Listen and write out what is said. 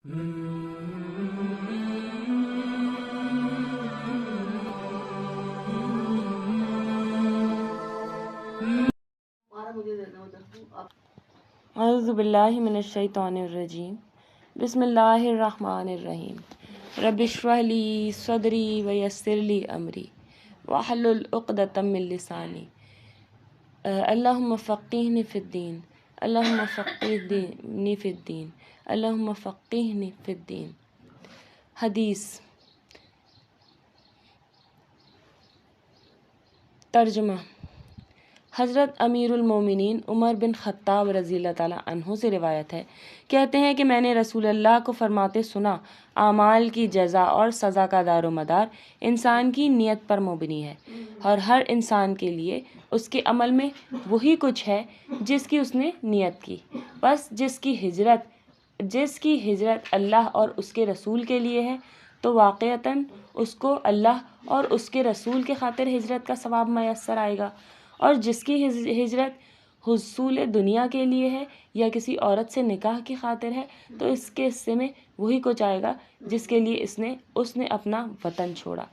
اعوذ باللہ من الشیطان الرجیم بسم اللہ الرحمن الرحیم رب اشرح لی صدری ویسر لی امری واحلل عقدۃ من لسانی اللہم فقہنی فی الدین اللہم فقہنی فی الدین اللہم فقہنی فی الدین۔ حدیث ترجمہ۔ حضرت امیر المومنین عمر بن خطاب رضی اللہ تعالیٰ عنہ سے روایت ہے، کہتے ہیں کہ میں نے رسول اللہ کو فرماتے سنا، اعمال کی جزا اور سزا کا دار و مدار انسان کی نیت پر مبنی ہے، اور ہر انسان کے لیے اس کے عمل میں وہی کچھ ہے جس کی اس نے نیت کی۔ بس جس کی ہجرت اللہ اور اس کے رسول کے لیے ہے تو واقعتاً اس کو اللہ اور اس کے رسول کے خاطر ہجرت کا ثواب میسر آئے گا، اور جس کی ہجرت حصول دنیا کے لیے ہے یا کسی عورت سے نکاح کی خاطر ہے تو اس کے حصے میں وہی کچھ آئے گا جس کے لیے اس نے اپنا وطن چھوڑا۔